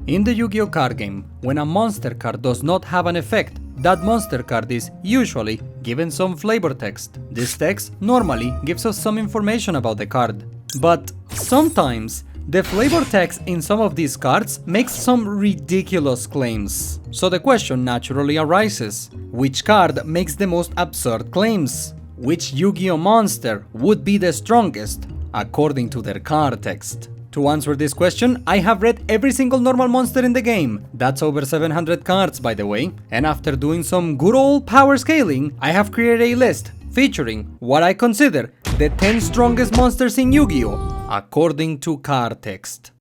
In the Yu-Gi-Oh card game, when a monster card does not have an effect, that monster card is usually given some flavor text. This text normally gives us some information about the card. But sometimes, the flavor text in some of these cards makes some ridiculous claims. So the question naturally arises, which card makes the most absurd claims? Which Yu-Gi-Oh monster would be the strongest, according to their card text? To answer this question, I have read every single normal monster in the game. That's over 700 cards, by the way. And after doing some good old power scaling, I have created a list featuring what I consider the 10 strongest monsters in Yu-Gi-Oh! According to card text.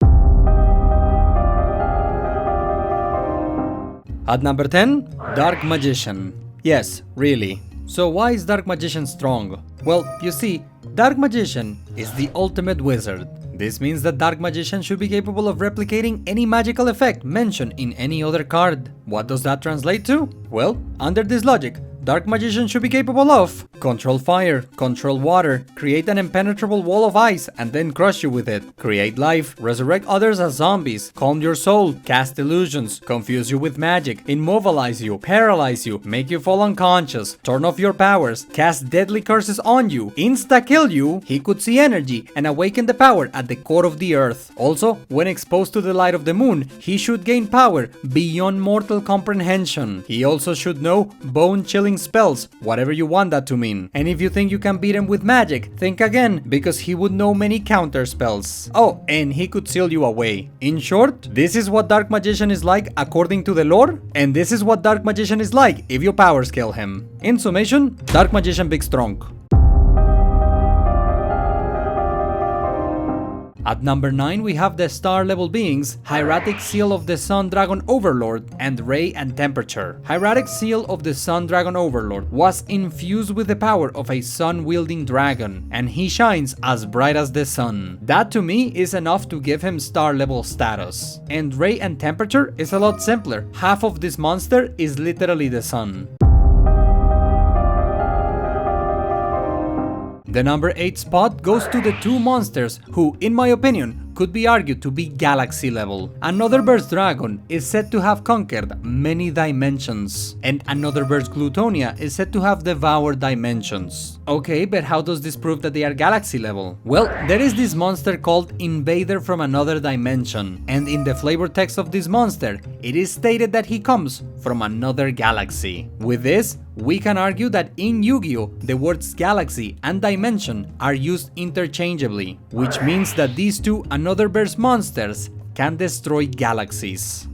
At number 10, Dark Magician. Yes, really. So why is Dark Magician strong? Well, you see, Dark Magician is the ultimate wizard. This means that Dark Magician should be capable of replicating any magical effect mentioned in any other card. What does that translate to? Well, under this logic, Dark Magician should be capable of control fire, control water, create an impenetrable wall of ice and then crush you with it, create life, resurrect others as zombies, calm your soul, cast illusions, confuse you with magic, immobilize you, paralyze you, make you fall unconscious, turn off your powers, cast deadly curses on you, insta-kill you, he could see energy and awaken the power at the core of the earth. Also, when exposed to the light of the moon, he should gain power beyond mortal comprehension. He also should know bone-chilling spells, whatever you want that to mean. And if you think you can beat him with magic, think again, because he would know many counter spells. Oh, and he could seal you away. In short, this is what Dark Magician is like according to the lore, and this is what Dark Magician is like if you power scale him. In summation, Dark Magician big strong. At number 9, we have the star level beings, Hieratic Seal of the Sun Dragon Overlord and Ray and Temperature. Hieratic Seal of the Sun Dragon Overlord was infused with the power of a sun-wielding dragon, and he shines as bright as the sun. That to me is enough to give him star level status. And Ray and Temperature is a lot simpler. Half of this monster is literally the sun. The number 8 spot goes to the two monsters who, in my opinion, could be argued to be galaxy level. Another Burst Dragon is said to have conquered many dimensions, and Another Burst Glutonia is said to have devoured dimensions. Okay, but how does this prove that they are galaxy level? Well, there is this monster called Invader from Another Dimension, and in the flavor text of this monster, it is stated that he comes from another galaxy. With this, we can argue that in Yu-Gi-Oh! The words galaxy and dimension are used interchangeably, which means that these two Another Burst monsters can destroy galaxies.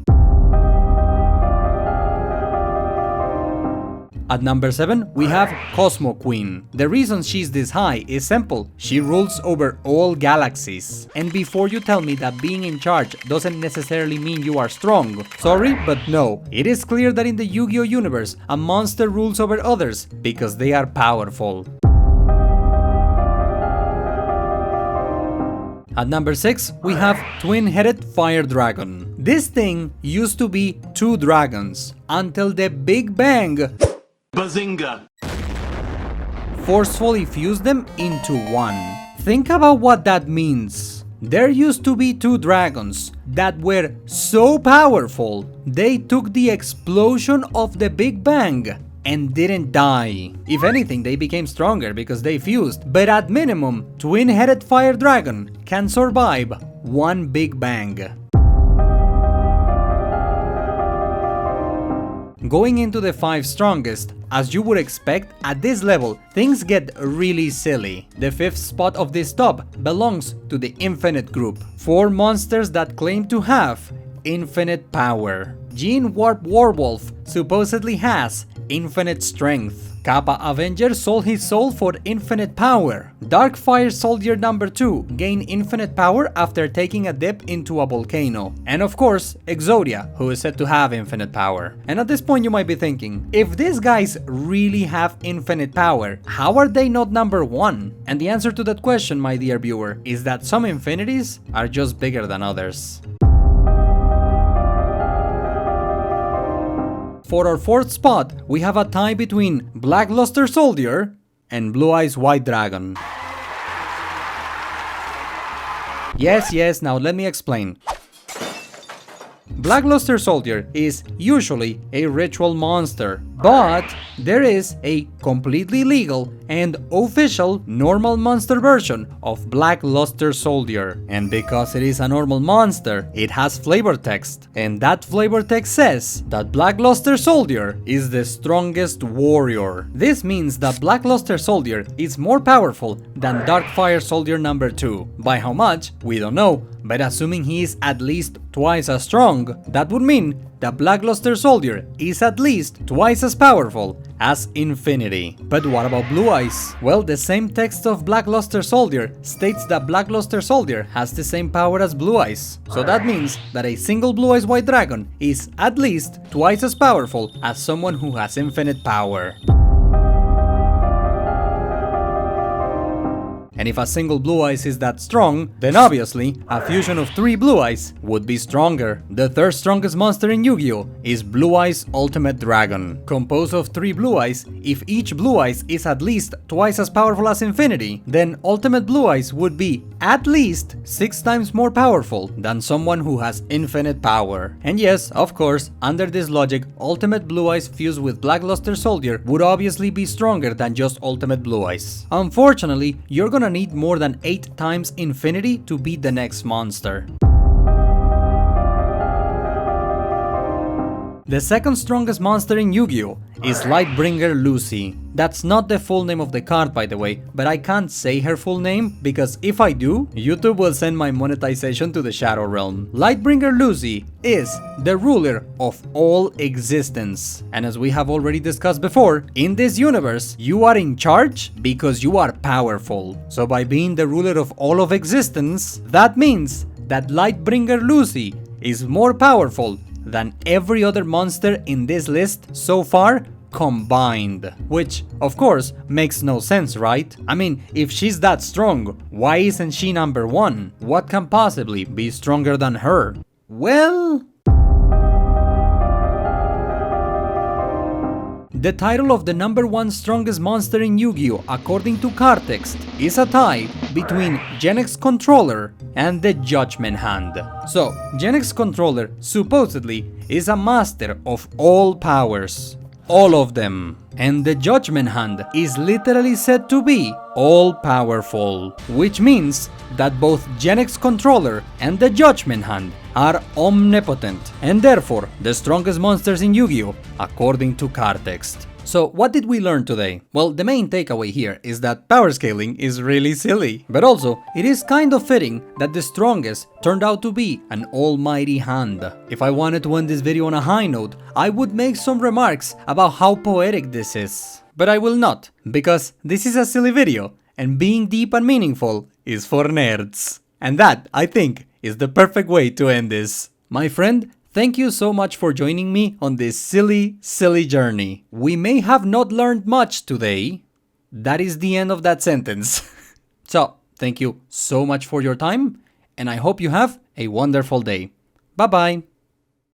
At number 7, we have Cosmo Queen. The reason she's this high is simple. She rules over all galaxies. And before you tell me that being in charge doesn't necessarily mean you are strong, sorry, but no. It is clear that in the Yu-Gi-Oh universe, a monster rules over others because they are powerful. At number 6, we have Twin-Headed Fire Dragon. This thing used to be two dragons until the Big Bang Bazinga! forcefully fused them into one. Think about what that means. There used to be two dragons that were so powerful, they took the explosion of the Big Bang and didn't die. If anything, they became stronger because they fused, but at minimum, Twin-Headed Fire Dragon can survive one Big Bang. Going into the 5 strongest, as you would expect, at this level, things get really silly. The 5th spot of this top belongs to the Infinite group. 4 monsters that claim to have infinite power. Gene Warp Warwolf supposedly has infinite strength. Kappa Avenger sold his soul for infinite power. Darkfire Soldier number 2 gained infinite power after taking a dip into a volcano. And of course, Exodia, who is said to have infinite power. And at this point you might be thinking, if these guys really have infinite power, how are they not number 1? And the answer to that question, my dear viewer, is that some infinities are just bigger than others. For our 4th spot, we have a tie between Black Luster Soldier and Blue Eyes White Dragon. Yes, now let me explain. Black Luster Soldier is usually a ritual monster, but there is a completely legal and official normal monster version of Black Luster Soldier. And because it is a normal monster, it has flavor text. And that flavor text says that Black Luster Soldier is the strongest warrior. This means that Black Luster Soldier is more powerful than Darkfire Soldier number 2. By how much? We don't know, but assuming he is at least twice as strong, that would mean that Black Luster Soldier is at least twice as powerful as Infinity. But what about Blue Eyes? Well, the same text of Black Luster Soldier states that Black Luster Soldier has the same power as Blue Eyes. So that means that a single Blue Eyes White Dragon is at least twice as powerful as someone who has infinite power. And if a single Blue Eyes is that strong, then obviously a fusion of 3 Blue Eyes would be stronger. The third strongest monster in Yu-Gi-Oh! Is Blue Eyes Ultimate Dragon. Composed of 3 Blue Eyes, if each Blue Eyes is at least twice as powerful as Infinity, then Ultimate Blue Eyes would be at least 6 times more powerful than someone who has infinite power. And yes, of course, under this logic, Ultimate Blue Eyes fused with Black Luster Soldier would obviously be stronger than just Ultimate Blue Eyes. Unfortunately, you're gonna need more than 8 times Infinity to beat the next monster. The second strongest monster in Yu-Gi-Oh! Is Lightbringer Lucy. That's not the full name of the card, by the way, but I can't say her full name because if I do, YouTube will send my monetization to the Shadow Realm. Lightbringer Lucy is the ruler of all existence. And as we have already discussed before, in this universe, you are in charge because you are powerful. So by being the ruler of all of existence, that means that Lightbringer Lucy is more powerful than every other monster in this list so far combined. Which, of course, makes no sense, right? I mean, if she's that strong, why isn't she number 1? What can possibly be stronger than her? Well... The title of the number 1 strongest monster in Yu-Gi-Oh! According to card text is a tie between Genex Controller and the Judgment Hand. So, Genex Controller supposedly is a master of all powers. All of them. And the Judgment Hand is literally said to be all-powerful, which means that both Genex Controller and the Judgment Hand are omnipotent, and therefore the strongest monsters in Yu-Gi-Oh! According to card text. So what did we learn today? Well, the main takeaway here is that power scaling is really silly. But also, it is kind of fitting that the strongest turned out to be an almighty hand. If I wanted to end this video on a high note, I would make some remarks about how poetic this is. But I will not, because this is a silly video, and being deep and meaningful is for nerds. And that, I think, is the perfect way to end this. My friend, thank you so much for joining me on this silly, silly journey. We may have not learned much today. That is the end of that sentence. So, thank you so much for your time, and I hope you have a wonderful day. Bye-bye.